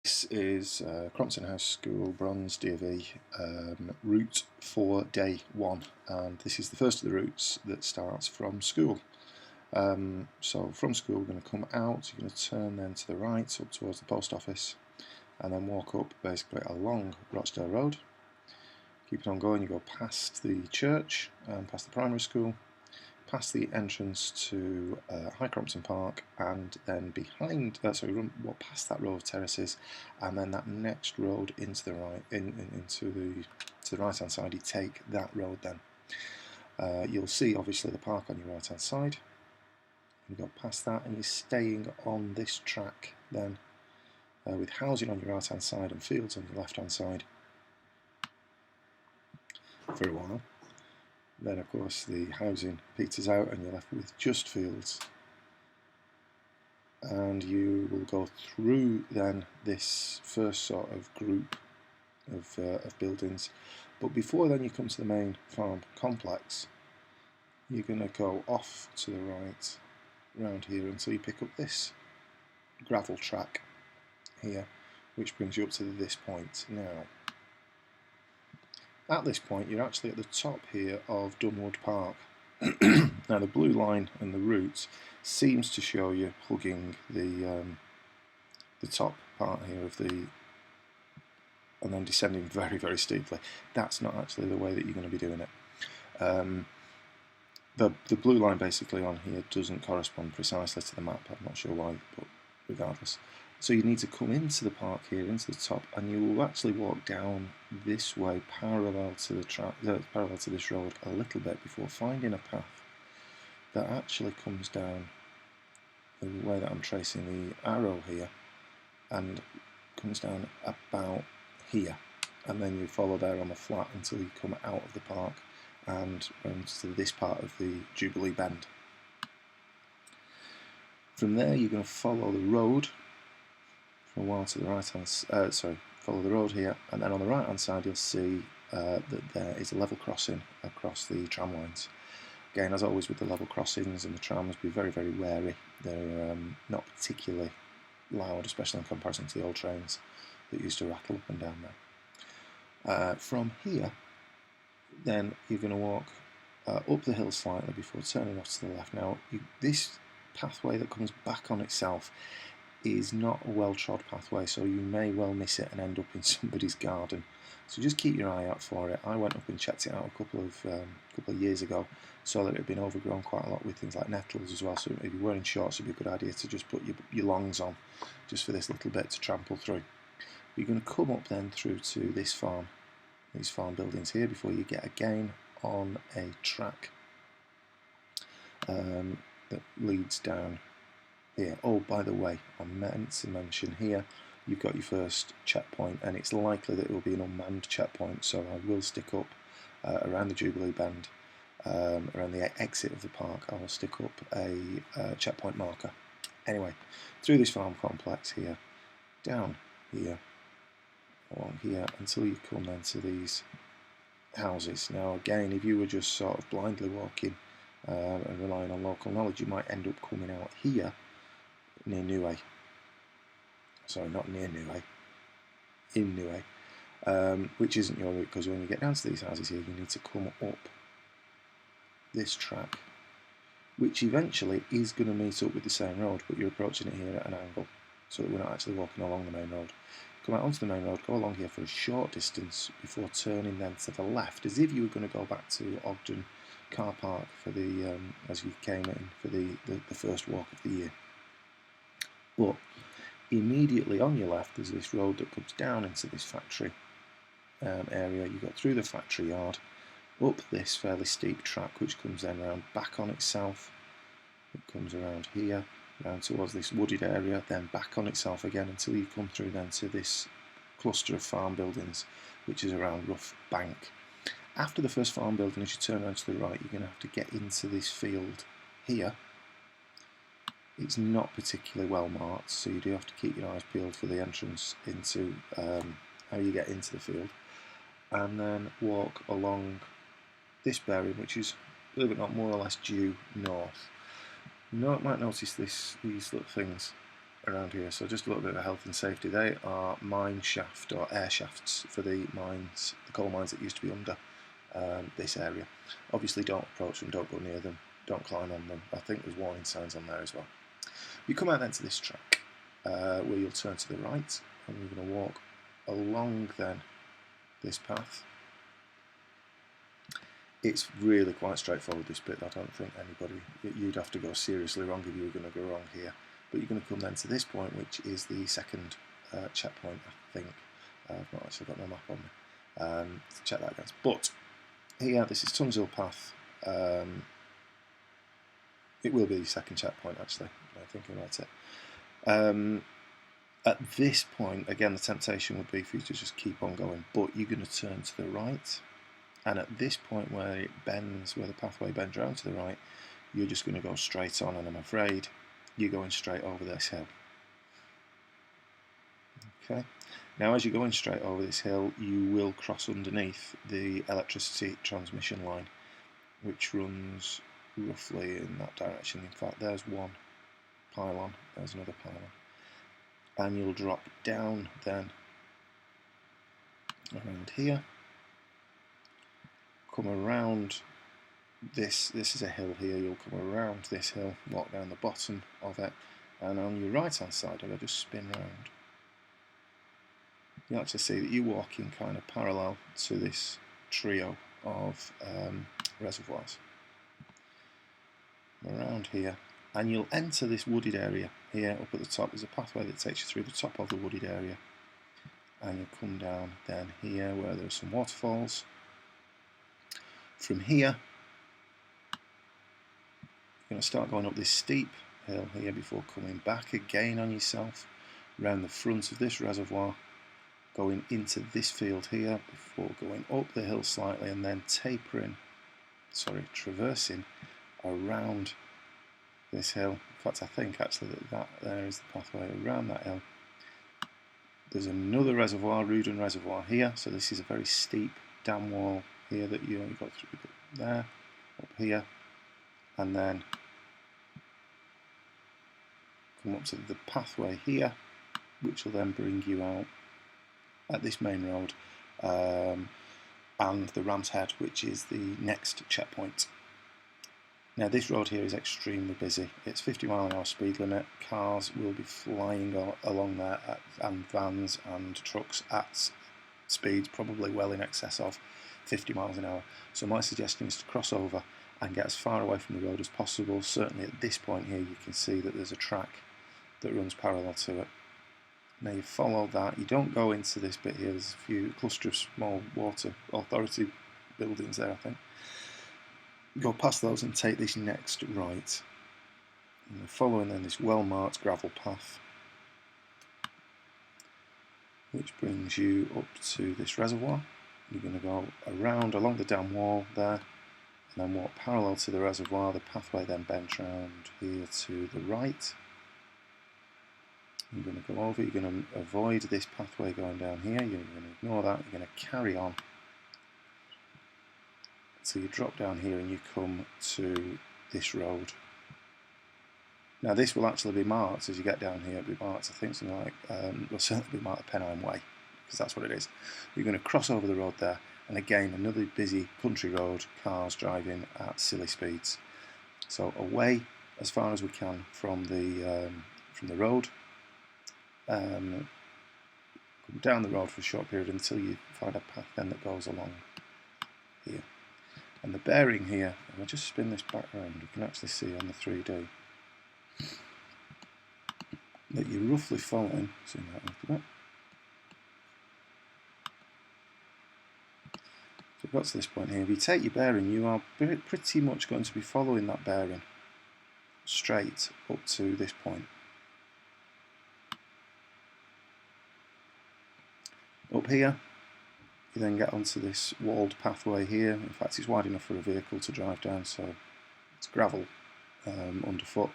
This is Crompton House School, Bronze DofE, route for day 1, and this is the first of the routes that starts from school. So from school, we're going to come out, you're going to turn then to the right up towards the post office, and then walk up basically along Rochdale Road. Keep it on going, you go past the church and past the primary school, past the entrance to High Crompton Park, and then behind, walk past that row of terraces, and then that next road into the right, to the right hand side. You take that road then. You'll see obviously the park on your right hand side. You go past that, and you're staying on this track then, with housing on your right hand side and fields on your left hand side for a while. Then of course the housing peters out and you're left with just fields, and you will go through then this first sort of group of buildings, but before then you come to the main farm complex. You're going to go off to the right round here until you pick up this gravel track here, which brings you up to this point. Now at this point, you're actually at the top here of Dunwood Park. Now the blue line and the route seems to show you hugging the top part here of the, and then descending very, very steeply. That's not actually the way that you're going to be doing it. The blue line basically on here doesn't correspond precisely to the map. I'm not sure why, but regardless. So you need to come into the park here, into the top, and you will actually walk down this way, parallel to the parallel to this road a little bit before finding a path that actually comes down the way that I'm tracing the arrow here, and comes down about here, and then you follow there on the flat until you come out of the park and into this part of the Jubilee Bend. From there, you're going to follow the road for a while to the right hand, follow the road here, and then on the right hand side you'll see that there is a level crossing across the tram lines. Again, as always with the level crossings and the trams, be very, very wary. They're not particularly loud, especially in comparison to the old trains that used to rattle up and down there. From here, then you're going to walk up the hill slightly before turning off to the left. Now, this pathway that comes back on itself is not a well-trod pathway, so you may well miss it and end up in somebody's garden. So just keep your eye out for it. I went up and checked it out a couple of years ago, saw that it had been overgrown quite a lot with things like nettles as well. So if you're wearing shorts, it'd be a good idea to just put your longs on, just for this little bit to trample through. You're going to come up then through to this farm, these farm buildings here, before you get again on a track that leads down here. Oh, by the way, I meant to mention here, you've got your first checkpoint, and it's likely that it will be an unmanned checkpoint, so I will stick up around the Jubilee Bend, around the exit of the park, I will stick up a checkpoint marker. Anyway, through this farm complex here, down here, along here, until you come then to these houses. Now again, if you were just sort of blindly walking and relying on local knowledge, you might end up coming out here near Neway. Sorry, not near Neway, in Neway, which isn't your route, because when you get down to these houses here, you need to come up this track, which eventually is going to meet up with the same road, but you're approaching it here at an angle, so that we're not actually walking along the main road. Come out onto the main road, go along here for a short distance before turning then to the left, as if you were going to go back to Ogden Car Park for the as you came in for the first walk of the year. But immediately on your left, there's this road that comes down into this factory area. You go through the factory yard, up this fairly steep track, which comes then around back on itself. It comes around here, down towards this wooded area, then back on itself again until you come through then to this cluster of farm buildings, which is around Rough Bank. After the first farm building, as you turn around to the right, you're going to have to get into this field here. It's not particularly well marked, so you do have to keep your eyes peeled for the entrance into how you get into the field, and then walk along this bearing, which is, believe it or not, more or less due north. You might notice these little things around here. So just a little bit of health and safety. They are mine shaft or air shafts for the mines, the coal mines that used to be under this area. Obviously don't approach them, don't go near them, don't climb on them. I think there's warning signs on there as well. You come out then to this track where you'll turn to the right, and you're going to walk along then this path. It's really quite straightforward, this bit. I don't think anybody, you'd have to go seriously wrong if you were going to go wrong here. But you're going to come then to this point, which is the second checkpoint, I think. I've not actually got my map on me to check that against. But here, this is Tun's Hill Path. It will be the second checkpoint, actually, I'm thinking about it. At this point, again, the temptation would be for you to just keep on going, but you're going to turn to the right. And at this point where it bends, where the pathway bends around to the right, you're just going to go straight on, and I'm afraid you're going straight over this hill. Okay. Now, as you're going straight over this hill, you will cross underneath the electricity transmission line, which runs roughly in that direction. In fact, there's one pylon, there's another pylon. And you'll drop down then around here, come around this is a hill here, you'll come around this hill, walk down the bottom of it, and on your right hand side, I'll just spin round. You'll actually see that you're walking kind of parallel to this trio of reservoirs. Around here, and you'll enter this wooded area here up at the top. There's a pathway that takes you through the top of the wooded area, and you'll come down then here where there are some waterfalls. From here, you're going to start going up this steep hill here before coming back again on yourself round the front of this reservoir, going into this field here before going up the hill slightly and then traversing around this hill. In fact, I think actually that there is the pathway around that hill. There's another reservoir, Rudon Reservoir here, so this is a very steep dam wall here that you got through there, up here, and then come up to the pathway here, which will then bring you out at this main road and the Ram's Head, which is the next checkpoint. Now this road here is extremely busy. It's 50-mile-an-hour speed limit. Cars will be flying along there, and vans and trucks at speeds probably well in excess of 50 miles an hour. So my suggestion is to cross over and get as far away from the road as possible. Certainly at this point here you can see that there's a track that runs parallel to it. Now you follow that, you don't go into this bit here, there's a few cluster of small water authority buildings there I think. Go past those and take this next right. And we're following then this well marked gravel path, which brings you up to this reservoir. You're going to go around along the dam wall there and then walk parallel to the reservoir. The pathway then bends round here to the right. You're going to go over, you're going to avoid this pathway going down here, you're going to ignore that, you're going to carry on. So you drop down here and you come to this road. Now this will actually be marked as you get down here, it'll be marked, I think something like, will certainly be marked the Pennine Way, because that's what it is. You're going to cross over the road there, and again another busy country road, cars driving at silly speeds. So away as far as we can from the road. Come down the road for a short period until you find a path then that goes along here. And the bearing here, if I just spin this back around, you can actually see on the 3D that you're roughly following, zoom out a little bit. So we've got to this point here. If you take your bearing, you are pretty much going to be following that bearing straight up to this point. Up here, you then get onto this walled pathway here. In fact, it's wide enough for a vehicle to drive down, so it's gravel underfoot.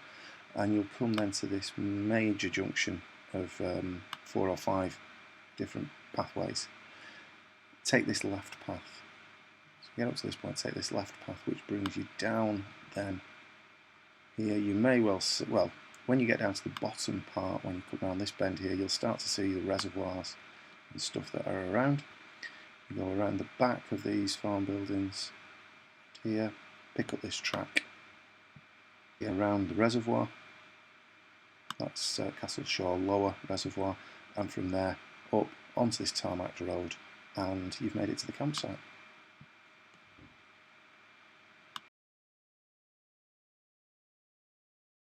And you'll come then to this major junction of 4 or 5 different pathways. Take this left path. So get up to this point, take this left path, which brings you down then here. You may well see, well, when you get down to the bottom part, when you come around this bend here, you'll start to see the reservoirs and stuff that are around. You go around the back of these farm buildings here, pick up this track around the reservoir. That's Castle Shaw Lower Reservoir, and from there up onto this tarmac road, and you've made it to the campsite.